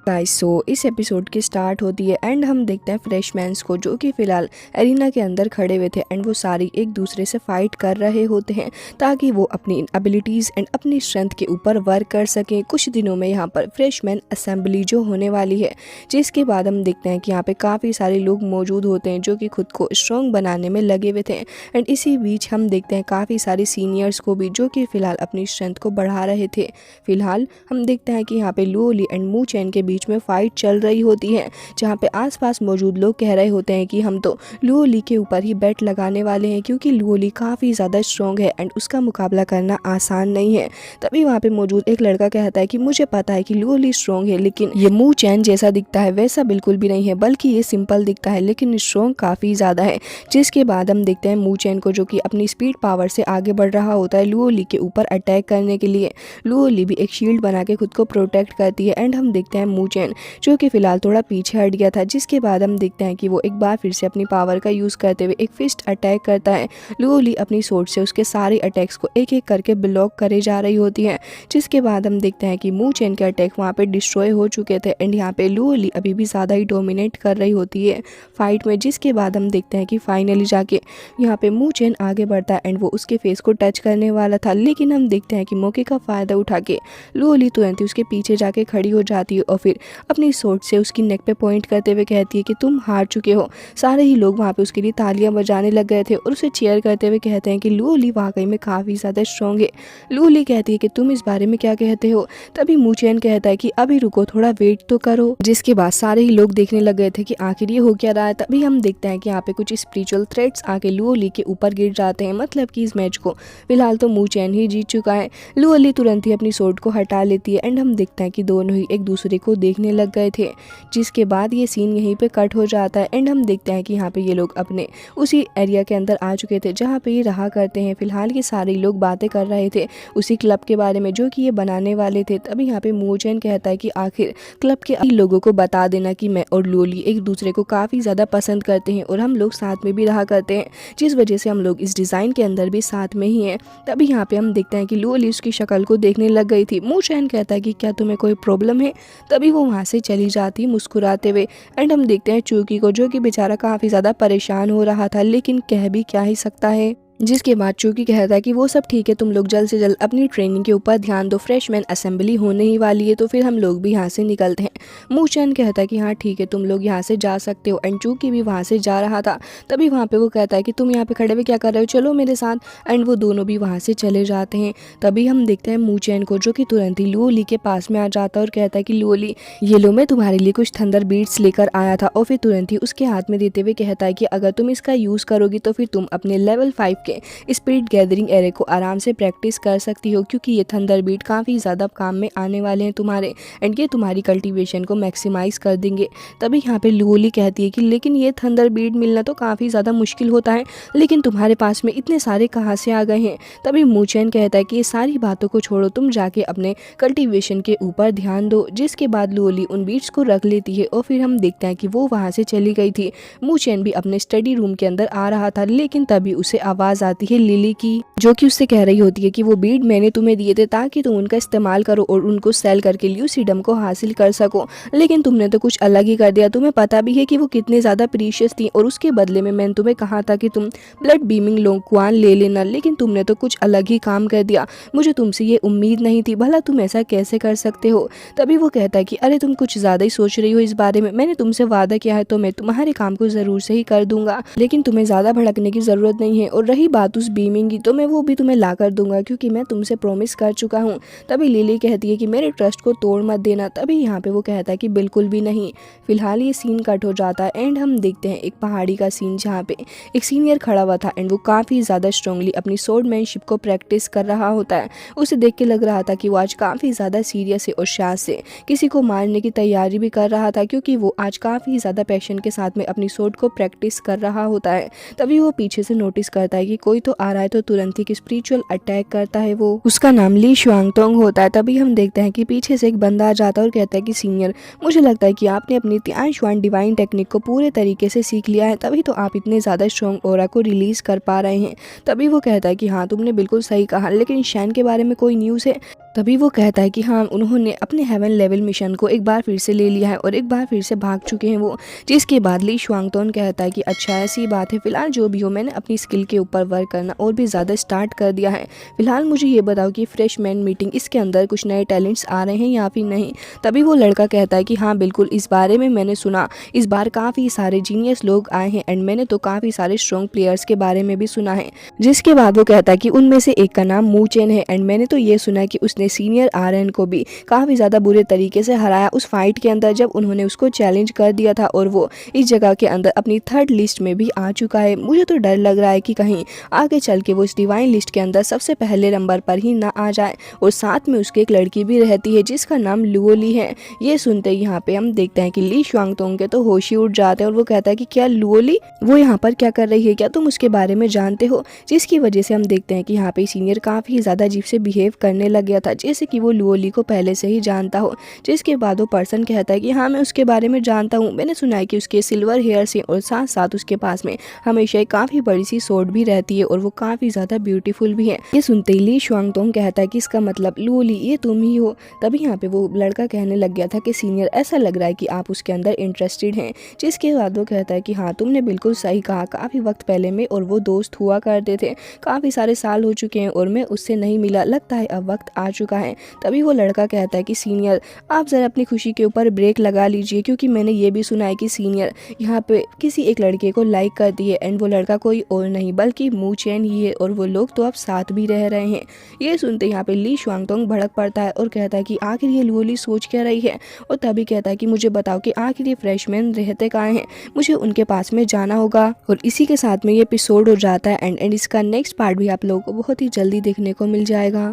Guys so इस episode की start होती है एंड हम देखते हैं फ्रेशमैन्स को जो कि फिलहाल एरिना के अंदर खड़े हुए थे एंड वो सारी एक दूसरे से फाइट कर रहे होते हैं ताकि वो अपनी एबिलिटीज़ एंड अपनी स्ट्रेंथ के ऊपर वर्क कर सकें। कुछ दिनों में यहाँ पर फ्रेशमैन असेंबली जो होने वाली है, जिसके बाद हम देखते हैं कि यहाँ पे काफ़ी सारे लोग मौजूद होते हैं जो कि खुद को स्ट्रॉन्ग बनाने में लगे हुए थे एंड इसी बीच हम देखते हैं काफ़ी सारे सीनियर्स को भी जो कि फ़िलहाल अपनी स्ट्रेंथ को बढ़ा रहे थे। फिलहाल हम देखते हैं कि यहाँ पे लुओ ली एंड मू चैन के बीच में फाइट चल रही होती है, जहाँ पे आसपास मौजूद लोग कह रहे होते हैं कि हम तो लुओ ली के ऊपर ही बेट लगाने वाले हैं क्योंकि लुओ ली काफ़ी ज़्यादा स्ट्रॉन्ग है एंड उसका मुकाबला करना आसान नहीं है। तभी वहाँ पे मौजूद एक लड़का कहता है कि मुझे पता है कि लुओ ली स्ट्रॉन्ग है, लेकिन ये मू चैन जैसा दिखता है वैसा बिल्कुल भी नहीं है, बल्कि ये सिंपल दिखता है लेकिन स्ट्रॉन्ग काफ़ी ज़्यादा है। जिसके बाद हम देखते हैं मू चैन को जो कि अपनी स्पीड पावर से आगे बढ़ रहा होता है लुओ ली के ऊपर अटैक करने के लिए। लुओ ली भी एक शील्ड बना के खुद को प्रोटेक्ट करती है एंड हम देखते हैं मू चैन जो कि फिलहाल थोड़ा पीछे हट गया था। जिसके बाद हम देखते हैं कि वो एक बार फिर से अपनी पावर का यूज़ करते हुए एक फिस्ट अटैक करता है। लुओ ली अपनी सोर्ड से उसके सारे अटैक्स को एक एक करके ब्लॉक करे जा रही होती है। जिसके बाद हम देखते हैं कि मू चैन के अटैक वहाँ पे डिस्ट्रॉय हो चुके थे एंड यहाँ पे लुओ ली अभी भी ज़्यादा ही डोमिनेट कर रही होती है फाइट में। जिसके बाद हम देखते हैं कि फाइनली जाके यहाँ पे मू चैन आगे बढ़ता है एंड वो उसके फेस को टच करने वाला था, लेकिन हम देखते हैं कि मौके का फ़ायदा उठा के लुओ ली तुरंत ही उसके पीछे जाके खड़ी हो जाती है और फिर अपनी सोर्ड से उसकी नेक पे पॉइंट करते हुए कहती है कि तुम हार चुके हो। सारे ही लोग वहाँ पे उसके लिए तालियां बजाने लग गए थे और उसे चीयर करते हुए कहते हैं कि लुओ ली वाकई में काफ़ी ज़्यादा स्ट्रॉन्ग है। लुओ ली कहती है कि तुम इस बारे में क्या कहते हो। तभी मू चैन कहता है कि अभी रुको, थोड़ा वेट तो करो। जिसके बाद सारे ही लोग देखने लग गए थे कि आखिर ये हो क्या रहा है। तभी हम देखते हैं कि यहाँ पे कुछ स्पिरिचुअल थ्रेड्स आके लुओ ली के ऊपर गिर जाते हैं, मतलब कि इस मैच को फिलहाल तो मू चैन ही जीत चुका है। लुओ ली तुरंत ही अपनी सोर्ड को हटा लेती है एंड हम देखते हैं कि दोनों ही एक दूसरे को देखने लग गए थे। जिसके बाद ये सीन यहीं पे कट हो जाता है एंड हम देखते हैं कि यहाँ पे ये लोग अपने उसी एरिया के अंदर आ चुके थे जहाँ पे ये रहा करते हैं। फिलहाल ये सारे लोग बातें कर रहे थे उसी क्लब के बारे में जो कि ये बनाने वाले थे। तभी यहाँ पे मू चैन कहता है कि आखिर क्लब के लोगों को बता देना कि मैं और लुओ ली एक दूसरे को काफ़ी ज़्यादा पसंद करते हैं और हम लोग साथ में भी रहा करते हैं, जिस वजह से हम लोग इस डिज़ाइन के अंदर भी साथ में ही हैं। तभी यहाँ पे हम देखते हैं कि लुओ ली उसकी शक्ल को देखने लग गई थी। मू चैन कहता है कि क्या तुम्हें कोई प्रॉब्लम है। तभी वो वहाँ से चली जाती मुस्कुराते हुए एंड हम देखते हैं चूकी को जो कि बेचारा काफ़ी ज़्यादा परेशान हो रहा था, लेकिन कह भी क्या ही सकता है। जिसके बाद चूकी कहता है कि वो सब ठीक है, तुम लोग जल्द से जल्द अपनी ट्रेनिंग के ऊपर ध्यान दो, फ्रेशमैन असेंबली होने ही वाली है तो फिर हम लोग भी यहाँ से निकलते हैं। मू चैन कहता है कि हाँ ठीक है, तुम लोग यहाँ से जा सकते हो एंड चूकी भी वहाँ से जा रहा था। तभी वहाँ पे वो कहता है कि तुम यहाँ पे खड़े हुए क्या कर रहे हो, चलो मेरे साथ। एंड वो दोनों भी वहाँ से चले जाते हैं। तभी हम देखते हैं मू चैन को जो कि तुरंत ही लुओ ली के पास में आ जाता है और कहता है कि लुओ ली, ये लो मैं तुम्हारे लिए कुछ थंडर बीट्स लेकर आया था। और फिर तुरंत ही उसके हाथ में देते हुए कहता है कि अगर तुम इसका यूज़ करोगी तो फिर तुम अपने लेवल 5 के स्पिरिट गैदरिंग एरे को आराम से प्रैक्टिस कर सकती हो, क्योंकि ये थंडर बीट काफ़ी ज़्यादा काम में आने वाले हैं तुम्हारे एंड ये तुम्हारी कल्टीवेशन को मैक्सिमाइज कर देंगे। तभी यहाँ पे लुओ ली कहती है कि लेकिन ये थंडर बीट मिलना तो काफ़ी ज़्यादा मुश्किल होता है, लेकिन तुम्हारे पास में इतने सारे कहाँ से आ गए हैं। तभी मू चैन कहता है कि ये सारी बातों को छोड़ो, तुम जाके अपने कल्टीवेशन के ऊपर ध्यान दो। जिसके बाद लुओ ली उन बीट्स को रख लेती है और फिर हम देखते हैं कि वो वहाँ से चली गई थी। मू चैन भी अपने स्टडी रूम के अंदर आ रहा था, लेकिन तभी उसे आवाज़ आती है लिली की, जो कि उससे कह रही होती है कि वो बीड मैंने तुम्हें दिए थे ताकि तुम उनका इस्तेमाल करो और उनको सेल करके ल्यूसीडम को हासिल कर सको, लेकिन तुमने तो कुछ अलग ही कर दिया। तुम्हें पता भी है कि वो कितने ज़्यादा प्रीशियस थी और उसके बदले में मैंने तुम्हें कहा था कि तुम ब्लड बीमिंग लोंक्वान ले लेना, लेकिन तुमने तो कुछ अलग ही काम कर दिया। मुझे तुमसे ये उम्मीद नहीं थी, भला तुम ऐसा कैसे कर सकते हो। तभी वो कहता है कि अरे तुम कुछ ज़्यादा ही सोच रही हो इस बारे में, मैंने तुमसे वादा किया है तो मैं तुम्हारे काम को ज़रूर से ही कर दूंगा, लेकिन तुम्हें ज़्यादा भड़कने की ज़रूरत नहीं है। और रही बात उस बीमिंग की, तो मैं वो भी तुम्हें ला कर दूंगा क्योंकि मैं तुमसे प्रॉमिस कर चुका हूँ। तभी लिली कहती है कि मेरे ट्रस्ट को तोड़ मत देना। तभी यहाँ पे वो कहता है कि बिल्कुल भी नहीं। फिलहाल ये सीन कट हो जाता है एंड हम देखते हैं एक पहाड़ी का सीन जहाँ पे एक सीनियर खड़ा हुआ था एंड वो काफ़ी ज़्यादा स्ट्रांगली अपनी स्वॉर्डमैनशिप को प्रैक्टिस कर रहा होता है। उसे देख के लग रहा था कि वो आज काफ़ी ज़्यादा सीरियस है और शायद से किसी को मारने की तैयारी भी कर रहा था, क्योंकि वो आज काफ़ी ज़्यादा पैशन के साथ में अपनी स्वॉर्ड को प्रैक्टिस कर रहा होता है। तभी वो पीछे से नोटिस करता है कि कोई तो आ रहा है, तो तुरंत ही स्पिरिचुअल अटैक करता है। वो उसका नाम ली शुआंगतोंग होता है। तभी हम देखते हैं कि पीछे से एक बंदा आ जाता है और कहता है कि सीनियर, मुझे लगता है कि आपने अपनी तिआन शुआन डिवाइन टेक्निक को पूरे तरीके से सीख लिया है, तभी तो आप इतने ज़्यादा स्ट्रॉन्ग ऑरा को रिलीज़ कर पा रहे हैं। तभी वो कहता है कि हाँ तुमने बिल्कुल सही कहा, लेकिन शैन के बारे में कोई न्यूज़ है। तभी वो कहता है कि हाँ, उन्होंने अपने हेवन लेवल मिशन को एक बार फिर से ले लिया है और एक बार फिर से भाग चुके हैं वो। जिसके बाद ली शुआंगतोन कहता है कि अच्छा ऐसी बात है, फिलहाल जो भी हो मैंने अपनी स्किल के ऊपर वर्क करना और भी ज़्यादा स्टार्ट कर दिया है। फिलहाल मुझे ये बताओ कि फ्रेशमैन मीटिंग इसके अंदर कुछ नए टैलेंट्स आ रहे हैं या फिर नहीं। तभी वो लड़का कहता है कि हाँ बिल्कुल, इस बारे में मैंने सुना। इस बार काफ़ी सारे जीनियस लोग आए हैं एंड मैंने तो काफ़ी सारे स्ट्रॉन्ग प्लेयर्स के बारे में भी सुना है। जिसके बाद वो कहता है कि उनमें से एक का नाम मू चेन है एंड मैंने तो ये सुना है कि उसने सीनियर आरएन को भी काफ़ी ज़्यादा बुरे तरीके से हराया उस फाइट के अंदर, जब उन्होंने उसको चैलेंज कर दिया था और वो इस जगह के अंदर अपनी थर्ड लिस्ट में भी आ चुका है। मुझे तो डर लग रहा है कि कहीं आगे चल के वो इस डिवाइन लिस्ट के अंदर सबसे पहले नंबर पर ही ना आ जाए। और साथ में उसकी एक लड़की भी रहती है जिसका नाम लुओली है। ये सुनते ही यहाँ पे हम देखते हैं कि ली शुआंगतोंग के तो होश ही उड़ जाते हैं और वो कहता है कि क्या लुओली वो यहाँ पर क्या कर रही है, क्या तुम उसके बारे में जानते हो। जिसकी वजह से हम देखते हैं कि यहाँ पे सीनियर काफ़ी ज़्यादा अजीब से बिहेव करने लग गया था, जैसे कि वो लुओली को पहले से ही जानता हो। जिसके बाद वो पर्सन कहता है कि हाँ मैं उसके बारे में जानता हूँ, मैंने सुना है कि उसके सिल्वर हेयर से और साथ साथ उसके पास में हमेशा एक काफ़ी बड़ी सी सोर्ड भी रहती है और वो काफ़ी ज़्यादा ब्यूटीफुल भी है। ये सुनते ही ली शुआंगतोंग कहता है कि इसका मतलब लुओली ये तुम ही हो। तभी यहाँ पे वो लड़का कहने लग गया था कि सीनियर ऐसा लग रहा है कि आप उसके अंदर इंटरेस्टेड हैं। जिसके बाद वो कहता है कि हाँ तुमने बिल्कुल सही कहा, काफ़ी वक्त पहले में और वो दोस्त हुआ करते थे, काफ़ी सारे साल हो चुके हैं और मैं उससे नहीं मिला, लगता है अब वक्त आ चुका है। तभी वो लड़का कहता है कि सीनियर आप ज़रा अपनी खुशी के ऊपर ब्रेक लगा लीजिए, क्योंकि मैंने ये भी सुना है कि सीनियर यहाँ पे किसी एक लड़के को लाइक करती है एंड वो लड़का कोई और नहीं बल्कि मू चेन ही है और वो लोग तो अब साथ भी रह रहे हैं। ये सुनते यहाँ पे ली शुआंगतोंग भड़क पड़ता है और कहता है कि आखिर ये लुओली सोच क्या रही है। और तभी कहता है कि मुझे बताओ कि आखिर ये फ्रेशमैन रहते कहाँ हैं, मुझे उनके पास में जाना होगा। और इसी के साथ में ये एपिसोड हो जाता है एंड इसका नेक्स्ट पार्ट भी आप लोगों को बहुत ही जल्दी देखने को मिल जाएगा।